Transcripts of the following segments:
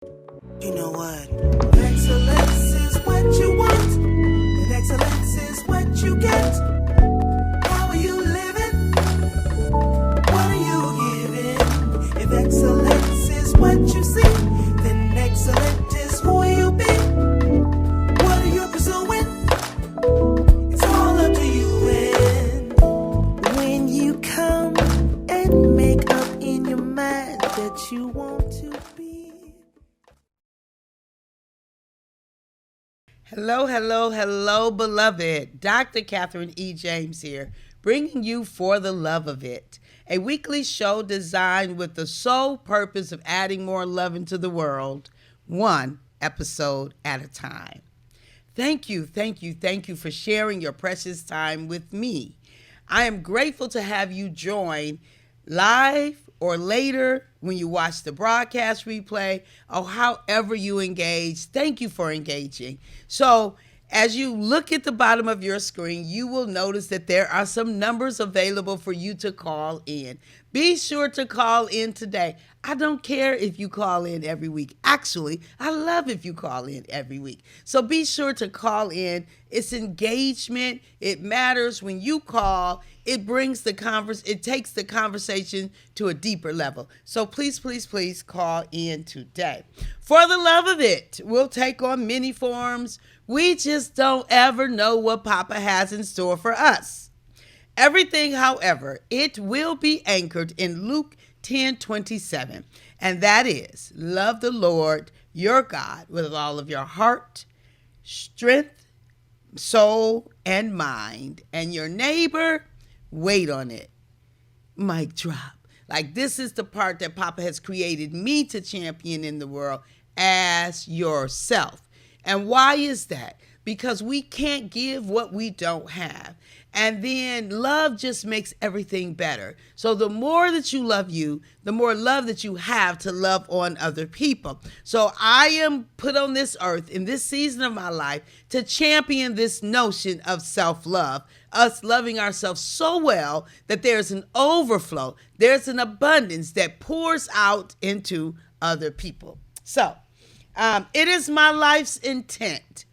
You know what? Excellence is what you want, and excellence is what you get. How are you living? What are you giving? If excellence is what you see, then excellent is who you be. What are you pursuing? It's all up to you. And when you come and make up in your mind that you want to be. Hello, hello, hello, beloved. Dr. Catherine E. James here, bringing you For the Love of It, a weekly show designed with the sole purpose of adding more love into the world, one episode at a time. Thank you for sharing your precious time with me. I am grateful to have you join live or later when you watch the broadcast replay or however you engage. Thank you for engaging. So as you look at the bottom of your screen, you will notice that there are some numbers available for you to call in. Be sure to call in today. I don't care if you call in every week. Actually, I love if you call in every week. So be sure to call in. It's engagement. It matters when you call. It brings it takes the conversation to a deeper level. So please call in today. For the love of it, we'll take on many forms. We just don't ever know what Papa has in store for us. Everything, however, it will be anchored in Luke 10:27, and that is, love the Lord your God with all of your heart, strength, soul, and mind, and your neighbor, wait on it. Mic drop. Like, this is the part that Papa has created me to champion in the world as yourself. And why is that? Because we can't give what we don't have. And then love just makes everything better. So the more that you love you, the more love that you have to love on other people. So I am put on this earth in this season of my life to champion this notion of self-love, us loving ourselves so well that there's an overflow, there's an abundance that pours out into other people. So it is my life's intent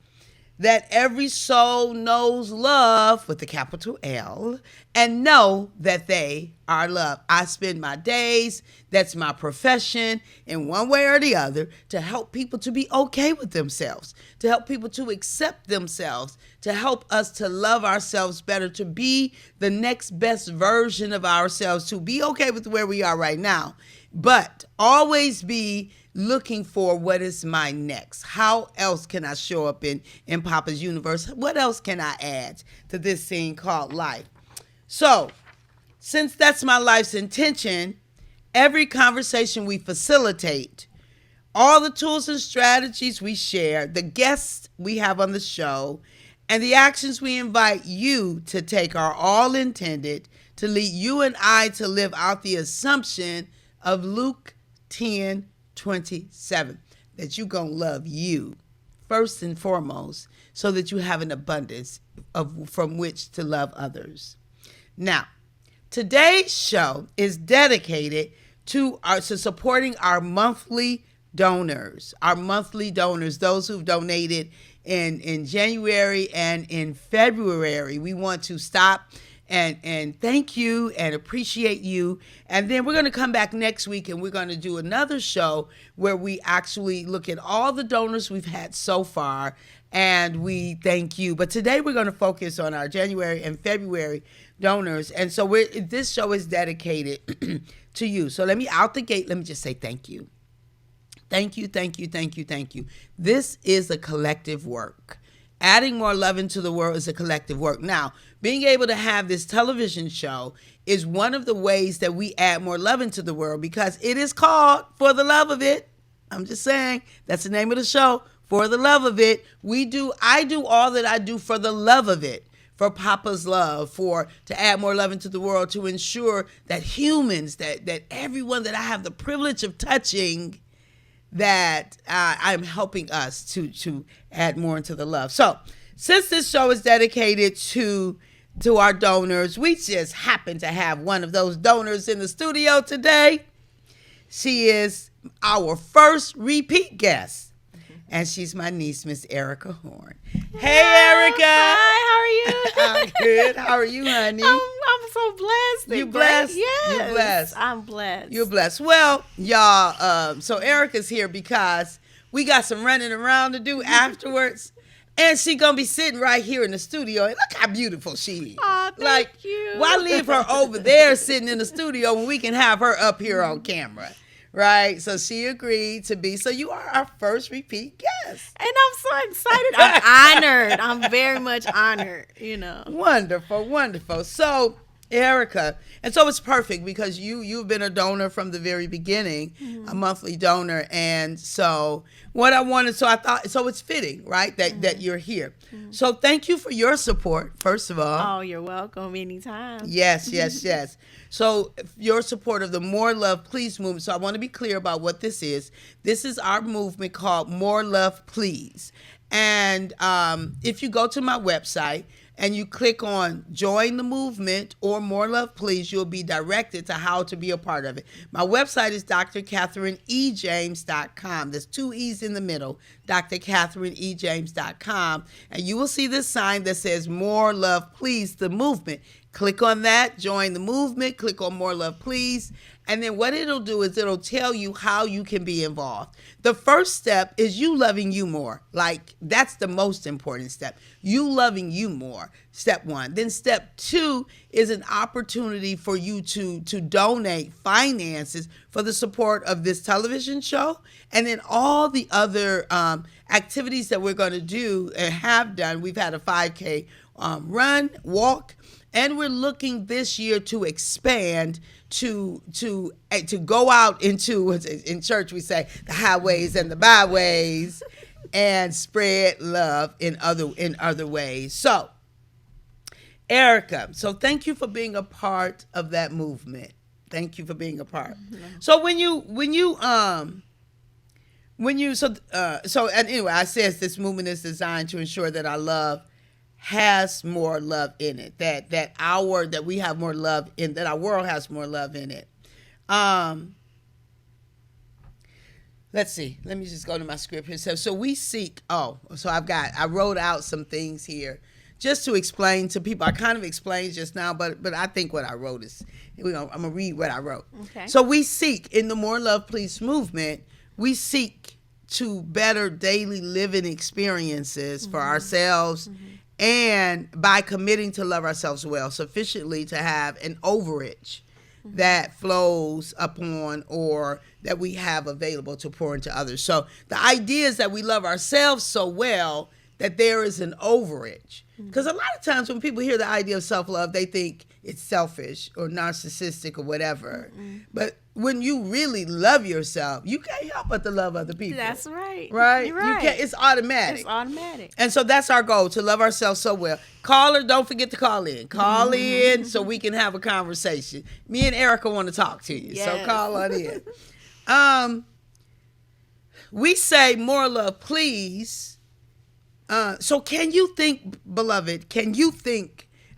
that every soul knows love with a capital L and know that they are loved. I spend my days, that's my profession, in one way or the other, to help people to be okay with themselves, to help people to accept themselves, to help us to love ourselves better, to be the next best version of ourselves, to be okay with where we are right now, but always be looking for what is my next. How else can I show up in Papa's universe? What else can I add to this thing called life? So, since that's my life's intention, every conversation we facilitate, all the tools and strategies we share, the guests we have on the show, and the actions we invite you to take are all intended to lead you and I to live out the assumption of Luke 10:27, that you're going to love you first and foremost so that you have an abundance from which to love others. Now, today's show is dedicated to supporting our monthly donors, those who've donated in January and in February. We want to stop and thank you and appreciate you. And then we're going to come back next week and we're going to do another show where we actually look at all the donors we've had so far and we thank you. But today we're going to focus on our January and February donors. And so this show is dedicated to you. So out the gate, let me just say thank you. Thank you. This is a collective work. Adding more love into the world is a collective work. Now, being able to have this television show is one of the ways that we add more love into the world because it is called For the Love of It. I'm just saying, that's the name of the show, For the Love of It. I do all that I do for the love of it, for Papa's love, to add more love into the world, to ensure that humans, that everyone that I have the privilege of touching, that I'm helping us to add more into the love. So since this show is dedicated to our donors, we just happen to have one of those donors in the studio today. She is our first repeat guest, and she's my niece, Miss Erica Horn. Hey, Erica. Hi, how are you? I'm good. How are you, honey? I'm so blessed. You blessed? Yes. You blessed? I'm blessed. You're blessed. Well, y'all, so Erica's here because we got some running around to do afterwards. And she gonna be sitting right here in the studio. And look how beautiful she is. Aw, thank you. Why leave her over there sitting in the studio when we can have her up here on camera? Right? So she agreed to be. So you are our first repeat guest. And I'm so excited. I'm honored. I'm very much honored, Wonderful, wonderful. So, Erica, and so it's perfect because you've been a donor from the very beginning, a monthly donor, and so I thought it's fitting, right, that you're here. So thank you for your support, first of all. Oh, you're welcome anytime. Yes. So your support of the More Love Please movement. So I want to be clear about what this is. This is our movement called More Love Please, and if you go to my website and you click on Join the Movement or More Love Please, you'll be directed to how to be a part of it. My website is drcatherineejames.com. There's 2 E's in the middle, drcatherineejames.com. And you will see this sign that says More Love Please, the movement. Click on that, join the movement, click on More Love Please, and then what it'll do is it'll tell you how you can be involved. The first step is you loving you more. Like, that's the most important step. You loving you more, step 1. Then step 2 is an opportunity for you to donate finances for the support of this television show, and then all the other activities that we're going to do and have done. We've had a 5K run, walk, and we're looking this year to expand to go out into, in church we say, the highways and the byways, and spread love in other ways. So, Erica, so thank you for being a part of that movement. Thank you for being a part. So and anyway, I says this movement is designed to ensure that our love has more love in it, that we have more love in, that our world has more love in it. Let's see. Let me just go to my script here. So we seek. I wrote out some things here just to explain to people. I kind of explained just now, but I think what I wrote is, I'm gonna read what I wrote. Okay. So we seek in the More Love Please movement. We seek to better daily living experiences for ourselves. And by committing to love ourselves well, sufficiently to have an overage that flows upon or that we have available to pour into others. So the idea is that we love ourselves so well that there is an overage. Because a lot of times when people hear the idea of self-love, they think it's selfish or narcissistic or whatever. But when you really love yourself, you can't help but to love other people. That's right. Right? You're right. You can't, it's automatic. It's automatic. And so that's our goal, to love ourselves so well. Caller, don't forget to call in. Call in so we can have a conversation. Me and Erica want to talk to you. Yes. So call on in. We say more love, please. So can you think, beloved,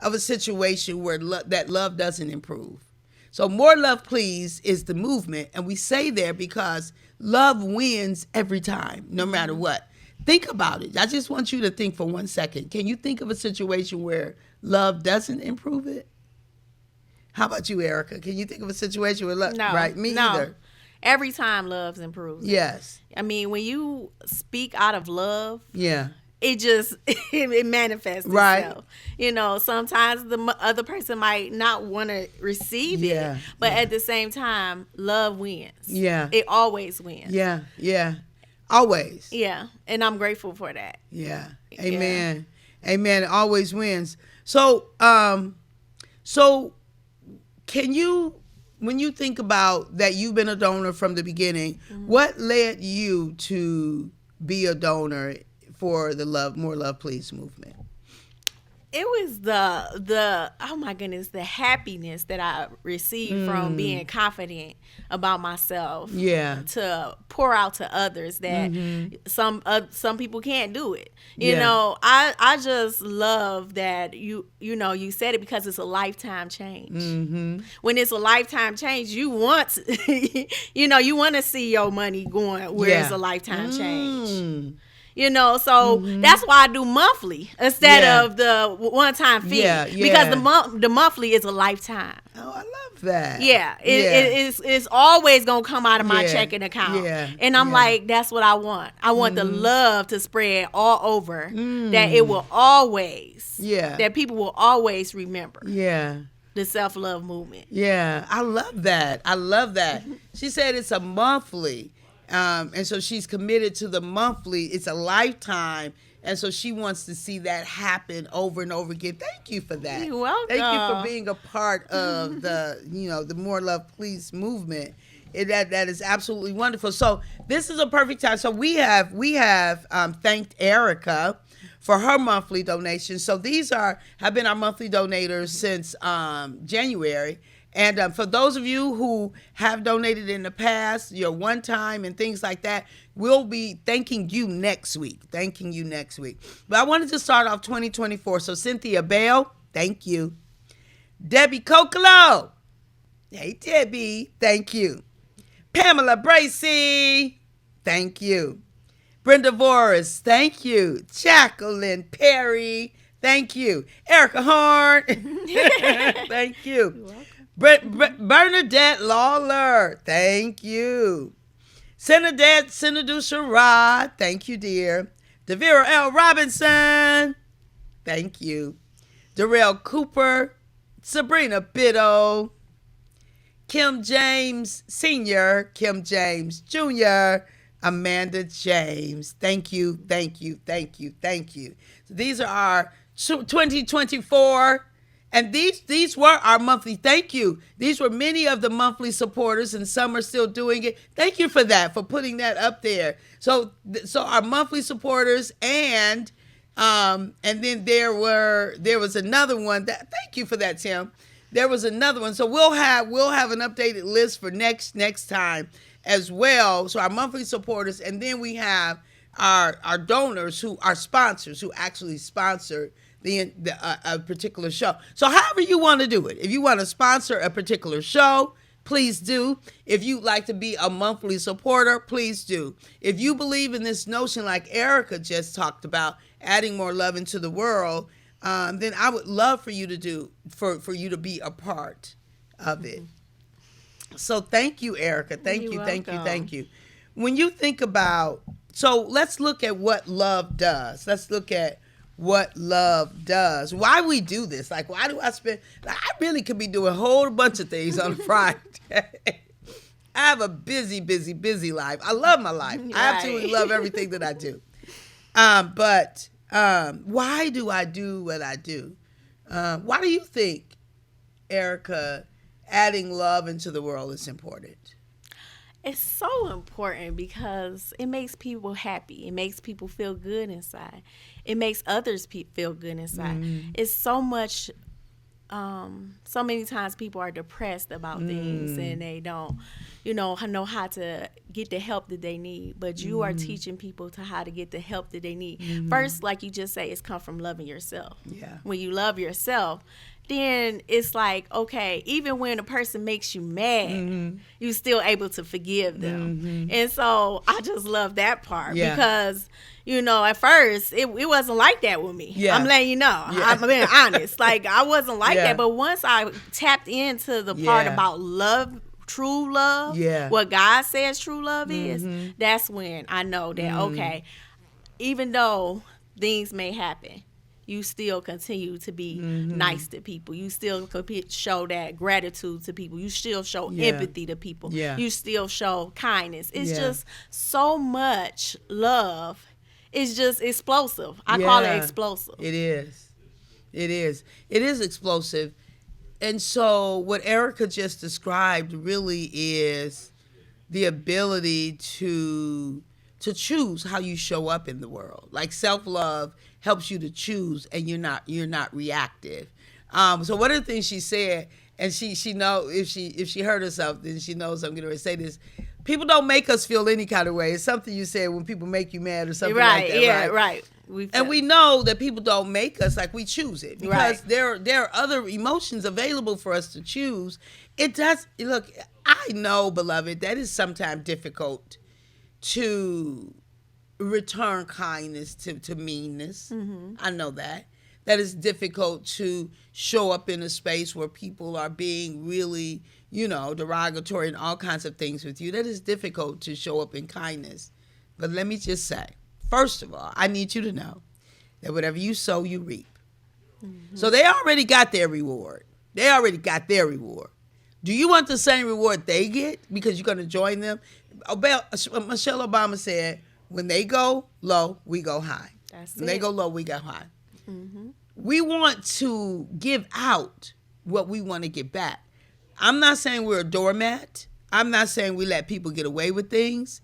of a situation where that love doesn't improve? So More Love Please is the movement, and we say there because love wins every time, no matter what. Think about it. I just want you to think for 1 second. Can you think of a situation where love doesn't improve it? How about you, Erica? Can you think of a situation where love? No. Right, me No. either. Every time love's improved. Yes. I mean, when you speak out of love, Yeah. it just it manifests Right. itself. Sometimes the other person might not want to receive Yeah, it, but at the same time, love wins. Yeah. It always wins. Yeah. Yeah. Always. Yeah, and I'm grateful for that. Yeah. Amen. Amen. It always wins. So, can you, when you think about that, you've been a donor from the beginning, what led you to be a donor for the More Love Please movement? It was the oh my goodness, the happiness that I received from being confident about myself. Yeah. To pour out to others that some people can't do it. You Yeah. know, I just love that you you said it, because it's a lifetime change. When it's a lifetime change, you want you want to see your money going where it's Yeah. a lifetime change. You know, so that's why I do monthly instead Yeah. of the one-time fee. Yeah, Because yeah. the monthly is a lifetime. Oh, I love that. Yeah, it's always gonna come out of my Yeah, checking account. yeah, And I'm yeah. like, that's what I want. I want the love to spread all over. That it will always, Yeah. that people will always remember Yeah. the self-love movement. Yeah, I love that. I love that. She said it's a monthly. And so she's committed to the monthly. It's a lifetime. And so she wants to see that happen over and over again. Thank you for that. You're welcome. Thank you for being a part of the, the More Love Please movement. That is absolutely wonderful. So this is a perfect time. So we have thanked Erica for her monthly donations. So these have been our monthly donators since January. And for those of you who have donated in the past, your one time and things like that, we'll be thanking you next week. But I wanted to start off 2024. So Cynthia Bell, thank you. Debbie Kokolo. Hey, Debbie. Thank you. Pamela Bracey. Thank you. Brenda Voris. Thank you. Jacqueline Perry. Thank you. Erica Horn. Thank you. You're welcome. Bernadette Lawler. Thank you. Senator Sharad. Thank you, dear. Devera L. Robinson. Thank you. Darrell Cooper. Sabrina Bitto. Kim James Sr., Kim James Jr., Amanda James. Thank you. So these are our 2024, and these were our monthly. Thank you. These were many of the monthly supporters, and some are still doing it. Thank you for that, for putting that up there. So our monthly supporters, and then there was another one that. Thank you for that, Tim. There was another one. So we'll have an updated list for next time as well. So our monthly supporters, and then we have our donors, who are sponsors, who actually sponsor a particular show. So however you want to do it. If you want to sponsor a particular show, please do. If you'd like to be a monthly supporter, please do. If you believe in this notion, like Erica just talked about, adding more love into the world, then I would love for you to do for you to be a part of it. So thank you, Erica. Thank You're you. welcome. When you think about, so let's look at what love does. Why we do this? Like, why do I spend? Like, I really could be doing a whole bunch of things on a Friday. I have a busy life. I love my life. I absolutely love everything that I do. But why do I do what I do? Why do you think, Erica, adding love into the world is important? It's so important because it makes people happy. It makes people feel good inside. It makes others feel good inside. It's so much. So many times people are depressed about things, and they don't, know how to get the help that they need. But you are teaching people to how to get the help that they need. First, like you just say, it's come from loving yourself. Yeah. When you love yourself, then it's like, okay, even when a person makes you mad, you're still able to forgive them. And so I just love that part because, at first it wasn't like that with me. Yeah. I'm letting you know. Yeah. I'm being honest. Like, I wasn't like Yeah. that. But once I tapped into the part Yeah. about love, true love, Yeah. what God says true love is, that's when I know that, okay, even though things may happen, you still continue to be nice to people. You still show that gratitude to people. You still show empathy to people. Yeah. You still show kindness. It's Yeah. just so much love. It's just explosive. I call it Yeah. explosive. It is. It is explosive. And so what Erica just described really is the ability to to choose how you show up in the world. Like self-love helps you to choose, and you're not reactive. So one of the things she said, and she know if she heard herself, then she knows I'm going to say this. People don't make us feel any kind of way. It's something you said when people make you mad or something like that. Yeah, right. We know that people don't make us, like we choose it, because there are other emotions available for us to choose. It does. Look, I know, beloved, that is sometimes difficult to return kindness to meanness. Mm-hmm. I know that is difficult to show up in a space where people are being really, derogatory and all kinds of things with you. That is difficult to show up in kindness. But let me just say, first of all, I need you to know that whatever you sow, you reap. Mm-hmm. So they already got their reward. Do you want the same reward they get because you're going to join them? Michelle Obama said, when they go low, we go high. When they go low, we go high. Mm-hmm. We want to give out what we want to get back. I'm not saying we're a doormat. I'm not saying we let people get away with things.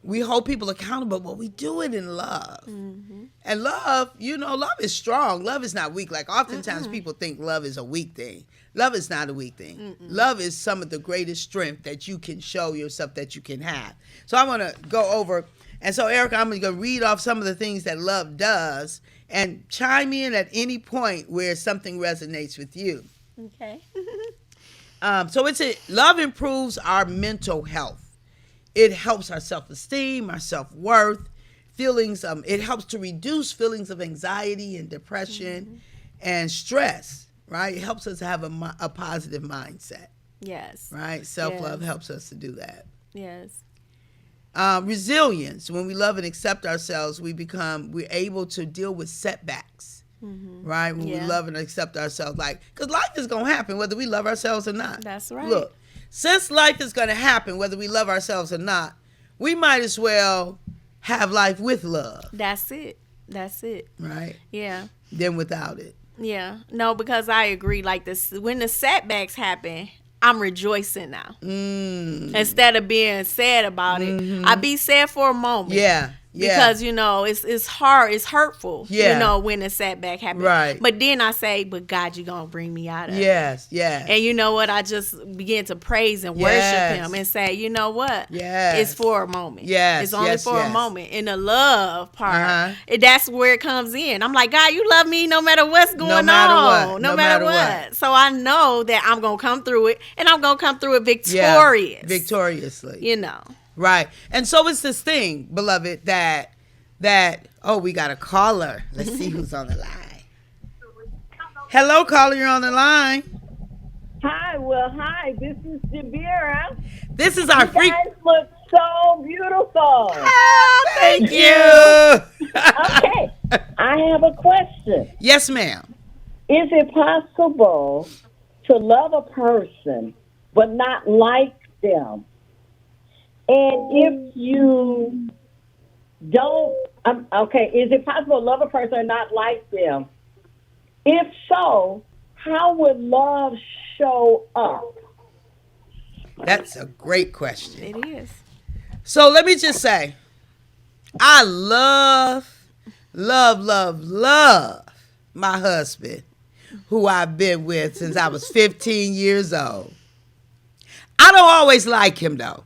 We hold people accountable, but we do it in love. Mm-hmm. And love, love is strong. Love is not weak. Like oftentimes people think love is a weak thing. Love is not a weak thing. Mm-mm. Love is some of the greatest strength that you can show yourself that you can have. So I want to go over. And so, Erica, I'm going to read off some of the things that love does and chime in at any point where something resonates with you. Okay. So love improves our mental health. It helps our self-esteem, our self-worth, feelings. It helps to reduce feelings of anxiety and depression and stress, right? It helps us to have a positive mindset. Yes. Right? Self-love helps us to do that. Yes. Resilience. When we love and accept ourselves, we're able to deal with setbacks. Mm-hmm. Right? When we love and accept ourselves, because life is going to happen whether we love ourselves or not. That's right. Look, since life is going to happen whether we love ourselves or not, we might as well have life with love. That's it. Right? Yeah. Than without it. Yeah. No, because I agree. Like when the setbacks happen, I'm rejoicing now. Instead of being sad about it, I be sad for a moment. Yeah. Because, it's hard, it's hurtful, when a setback happens. Right. But then I say, but God, you're going to bring me out of it. Yes. And you know what? I just begin to praise and worship him and say, you know what? Yes. It's for a moment. Yes. It's only for a moment. And the love part, that's where it comes in. I'm like, God, you love me no matter what's going on. No matter what. So I know that I'm going to come through it, and I'm going to come through it victorious. Yeah. Victoriously. Right. And so it's this thing, beloved, that we got a caller. Let's see who's on the line. Hello, caller, you're on the line. Hi, this is Jabira. This is our You guys look so beautiful. Oh, thank you. Okay, I have a question. Yes, ma'am. Is it possible to love a person but not like them? And if you don't, is it possible to love a person and not like them? If so, how would love show up? That's a great question. It is. So let me just say, I love my husband, who I've been with since I was 15 years old. I don't always like him, though.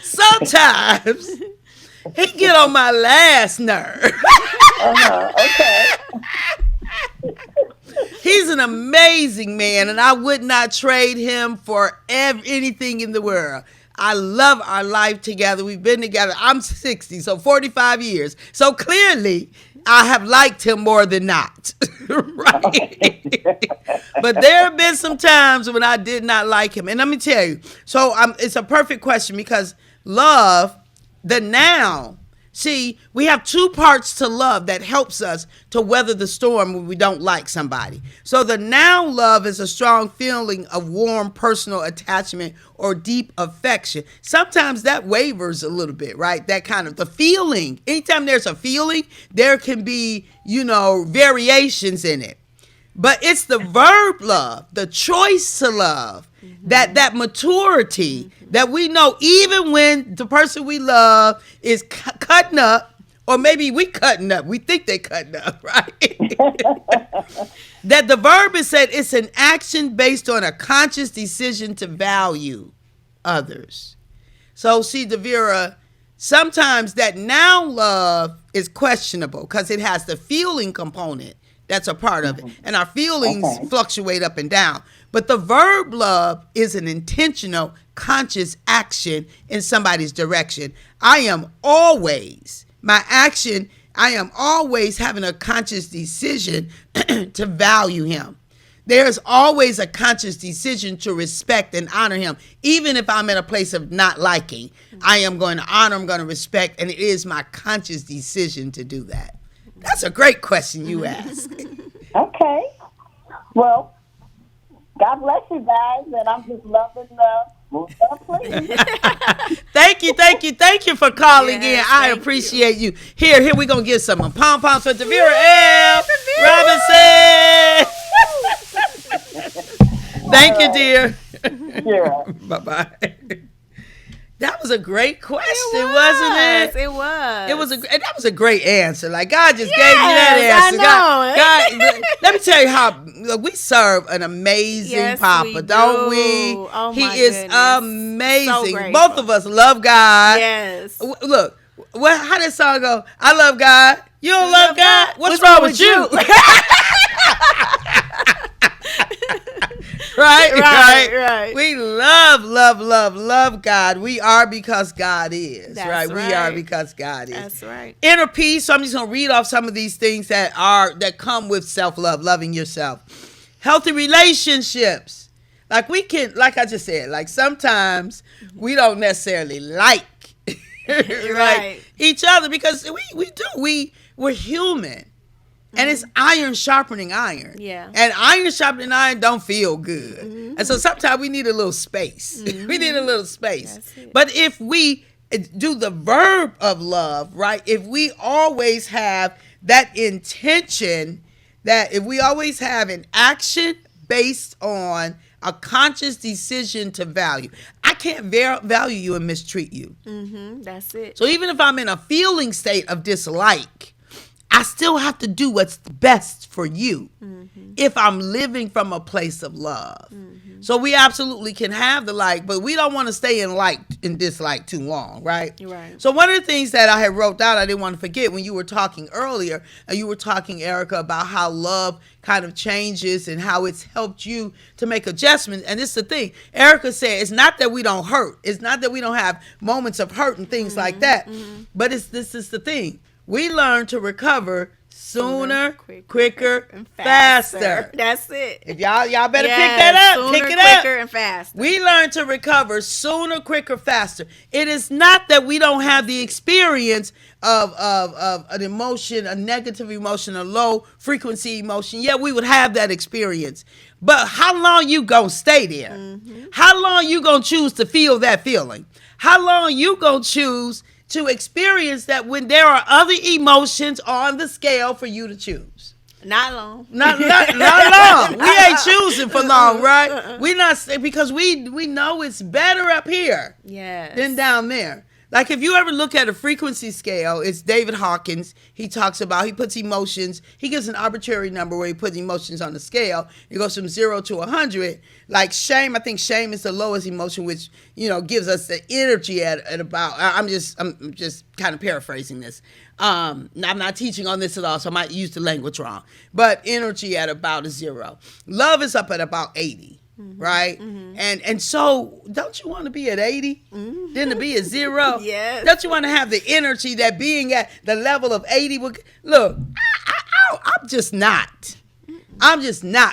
Sometimes he get on my last nerve. Okay. He's an amazing man, and I would not trade him for anything in the world. I love our life together. We've been together. I'm 60, so 45 years. So clearly, I have liked him more than not. Right? But there have been some times when I did not like him. And let me tell you, so it's a perfect question because love, the noun, see, we have two parts to love that helps us to weather the storm when we don't like somebody. So the noun love is a strong feeling of warm personal attachment or deep affection. Sometimes that wavers a little bit, right? That kind of the feeling. Anytime there's a feeling, there can be, variations in it. But it's the verb love, the choice to love, that maturity that we know even when the person we love is cutting up, or maybe we cutting up. We think they cutting up, right? That the verb is said it's an action based on a conscious decision to value others. So see, Devera, sometimes that noun love is questionable because it has the feeling component that's a part of it. And our feelings fluctuate up and down. But the verb love is an intentional, conscious action in somebody's direction. I am always having a conscious decision to value him. There's always a conscious decision to respect and honor him. Even if I'm in a place of not liking, I am going to honor, I'm going to respect, and it is my conscious decision to do that. That's a great question you asked. Okay. Well, God bless you guys, and I'm just loving please. Thank you for calling in. I appreciate you. Here, we're going to give some pom-poms for Devera L. Robinson. Thank you, dear. Yeah. Bye-bye. That was a great question, wasn't it? It was. That was a great answer. Like, God just gave me that answer. God, let me tell you how look, we serve an amazing Papa, we don't we? Oh, he my is goodness. amazing. So Both of us love God. Yes. Look, how did song go? I love God. You don't love God? What's wrong with you? Right. We love God. We are because God is. That's right. We right. are because God is. That's right. Inner peace. So I'm just gonna read off some of these things that come with self-love, loving yourself. Healthy relationships. Like I just said, like sometimes we don't necessarily like Right. each other because we're human. And it's iron sharpening iron. Yeah. And iron sharpening iron don't feel good. And so sometimes we need a little space. We need a little space. That's it. But if we do the verb of love, right? If we always have that intention, that if we always have an action based on a conscious decision to value. I can't value you and mistreat you. That's it. So even if I'm in a feeling state of dislike, I still have to do what's best for you if I'm living from a place of love. So we absolutely can have the like, but we don't want to stay in like and dislike too long, right? Right. So one of the things that I had wrote down, I didn't want to forget when you were talking earlier, and you were talking, Erica, about how love kind of changes and how it's helped you to make adjustments. And this is the thing. Erica said, it's not that we don't hurt. It's not that we don't have moments of hurt and things like that. But this is the thing. We learn to recover sooner, quicker, and faster. That's it. If y'all better pick that up. Pick it up. Quicker, and faster. We learn to recover sooner, quicker, faster. It is not that we don't have the experience of an emotion, a negative emotion, a low frequency emotion. Yeah, we would have that experience. But how long you gonna stay there? How long you gonna choose to feel that feeling? How long you gonna choose to experience that when there are other emotions on the scale for you to choose? Not long. Not long. We ain't choosing for long, right? We not, because we know it's better up here than down there. Like if you ever look at a frequency scale, it's David Hawkins. He puts emotions. He gives an arbitrary number where he puts emotions on the scale. It goes from 0 to 100. Like shame, I think shame is the lowest emotion, which, gives us the energy at about, I'm just kind of paraphrasing this. I'm not teaching on this at all, so I might use the language wrong. But energy at about a 0. Love is up at about 80. Right? And so don't you want to be at 80 then to be at 0? Yes. Don't you want to have the energy that being at the level of 80 would look? I'm just not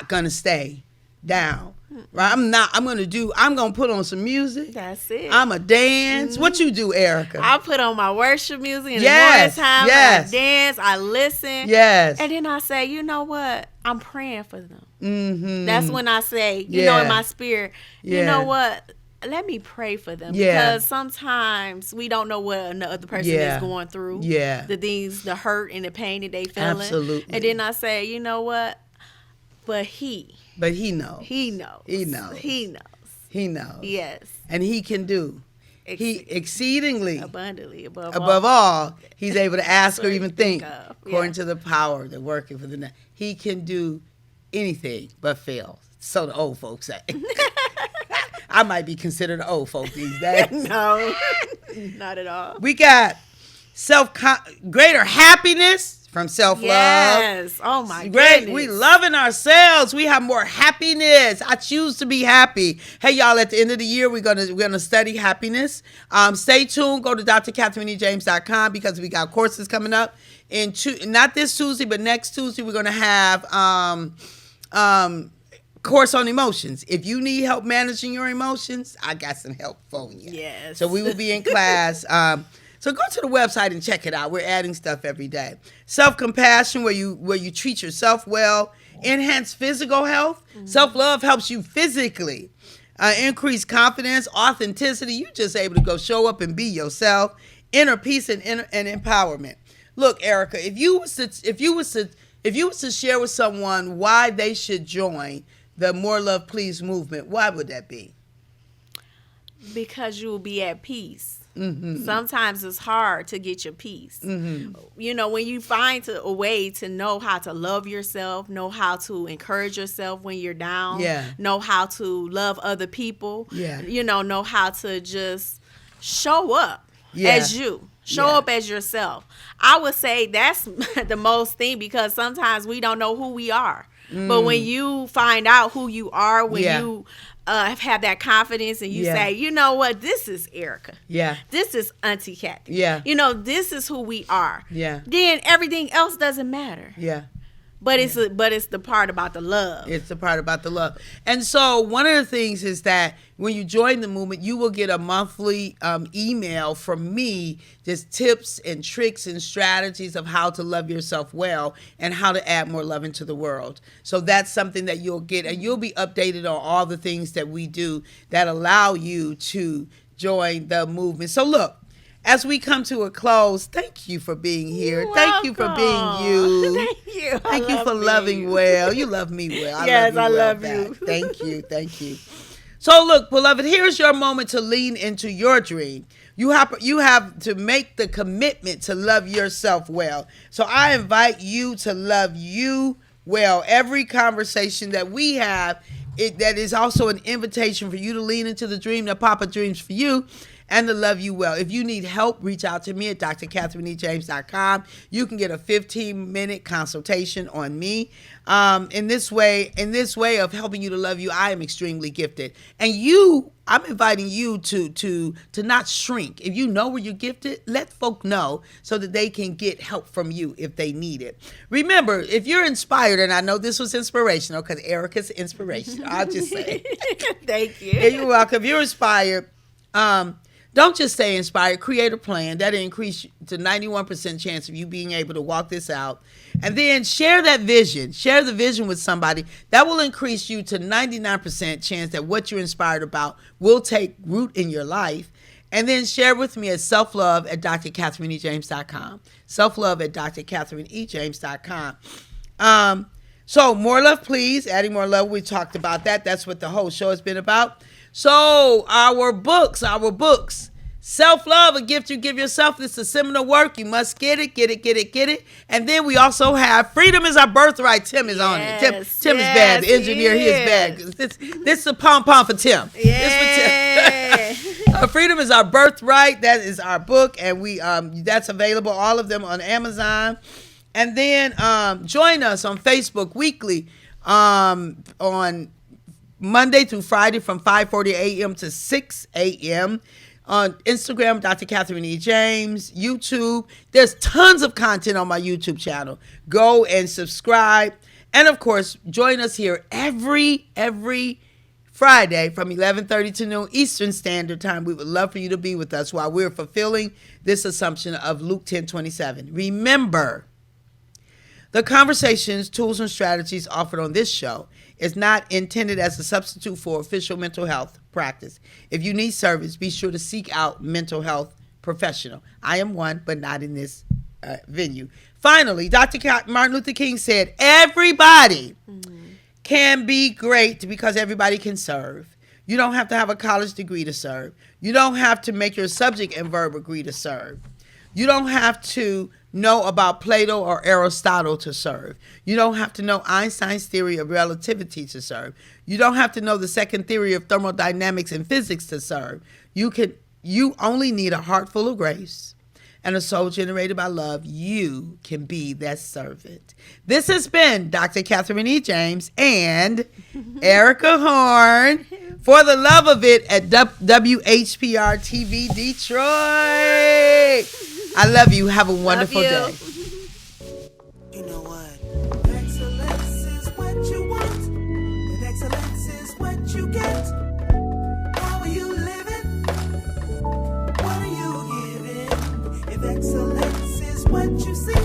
gonna stay down. Right? I'm gonna put on some music. That's it. I'm a dance. What you do, Erica? I put on my worship music in Yes, the morning time. yes. I dance, I listen. Yes. And then I say, you know what? I'm praying for them. Mm-hmm. That's when I say, Yeah. in my spirit, you Yeah. know what? Let me pray for them. Yeah. Because sometimes we don't know what another person Yeah. is going through. Yeah. The things, the hurt and the pain that they feeling. Absolutely. And then I say, you know what? But he knows. He knows. He knows. He knows. He knows. Yes. And he can do. He exceedingly Abundantly above all he's able to ask or even think of. according to the power that working for the net. He can do anything but fail. So the old folks say. I might be considered an old folk these days. No, not at all. We got greater happiness from self-love. Yes. Oh my Great. goodness. We loving ourselves. We have more happiness. I choose to be happy. Hey, y'all, at the end of the year, we're gonna study happiness. Stay tuned. Go to drcatherineejames.com because we got courses coming up. Not this Tuesday, but next Tuesday, we're gonna have course on emotions. If you need help managing your emotions, I got some help for you. Yes. So we will be in class. So go to the website and check it out. We're adding stuff every day. Self-compassion, where you treat yourself well. Enhance physical health. Mm-hmm. Self-love helps you physically. Increase confidence, authenticity. You're just able to go show up and be yourself. Inner peace and empowerment. Look, Erica, if you was to share with someone why they should join the More Love Please movement, why would that be? Because you will be at peace. Mm-hmm. Sometimes it's hard to get your peace. Mm-hmm. You know, when you find a way to know how to love yourself, know how to encourage yourself when you're down, know how to love other people, know how to just show up as you. Show up as yourself. I would say that's the most thing, because sometimes we don't know who we are. But when you find out who you are, when you have that confidence and you say, you know what, this is Erica. Yeah. This is Auntie Kathy. Yeah. You know, this is who we are. Yeah. Then everything else doesn't matter. Yeah. But it's the part about the love. It's the part about the love. And so one of the things is that when you join the movement, you will get a monthly email from me, just tips and tricks and strategies of how to love yourself well and how to add more love into the world. So that's something that you'll get, and you'll be updated on all the things that we do that allow you to join the movement. So look, as we come to a close, thank you for being here. Thank you for being you. Thank you. Thank you for loving well. You love me well. I love you. Thank you. Thank you. So look, beloved, here's your moment to lean into your dream. You have to make the commitment to love yourself well. So I invite you to love you well. Every conversation that we have, that is also an invitation for you to lean into the dream that Papa dreams for you, and to love you well. If you need help, reach out to me at drcatherineejames.com. You can get a 15-minute consultation on me. In this way of helping you to love you, I am extremely gifted. And I'm inviting you to not shrink. If you know where you're gifted, let folk know so that they can get help from you if they need it. Remember, if you're inspired, and I know this was inspirational because Erica's inspirational, I'll just say. Thank you. You're welcome. If you're inspired, don't just stay inspired. Create a plan. That'll increase to 91% chance of you being able to walk this out. And then share that vision. Share the vision with somebody. That will increase you to 99% chance that what you're inspired about will take root in your life. And then share with me at selflove at drcatherineejames.com. Selflove at drcatherineejames.com. So more love, please. Adding more love. We talked about that. That's what the whole show has been about. So our books, Self-Love, a gift you give yourself. This is seminal work. You must get it. And then we also have Freedom is Our Birthright. Tim is on it. Tim is bad. The engineer, he is bad. This is a pom-pom for Tim. Yeah. Freedom is Our Birthright. That is our book. And that's available, all of them on Amazon. And then join us on Facebook weekly on Monday through Friday from 5:40 a.m. to 6 a.m. On Instagram, Dr. Catherine E. James. YouTube, there's tons of content on my YouTube channel. Go and subscribe. And of course, join us here every Friday from 11:30 to noon Eastern Standard Time. We would love for you to be with us while we're fulfilling this assumption of Luke 10:27. Remember, the conversations, tools, and strategies offered on this show is not intended as a substitute for official mental health practice. If you need service, be sure to seek out mental health professional. I am one, but not in this venue. Finally, Dr. Martin Luther King said, everybody can be great because everybody can serve. You don't have to have a college degree to serve. You don't have to make your subject and verb agree to serve. You don't have to know about Plato or Aristotle to serve. You don't have to know Einstein's theory of relativity to serve. You don't have to know the second theory of thermodynamics and physics to serve. You only need a heart full of grace and a soul generated by love. You can be that servant. This has been Dr. Catherine E. James and Erica Horn for the love of it at WHPR TV Detroit. I love you. Have a wonderful day. You know what? Excellence is what you want, and excellence is what you get. How are you living? What are you giving? If excellence is what you see,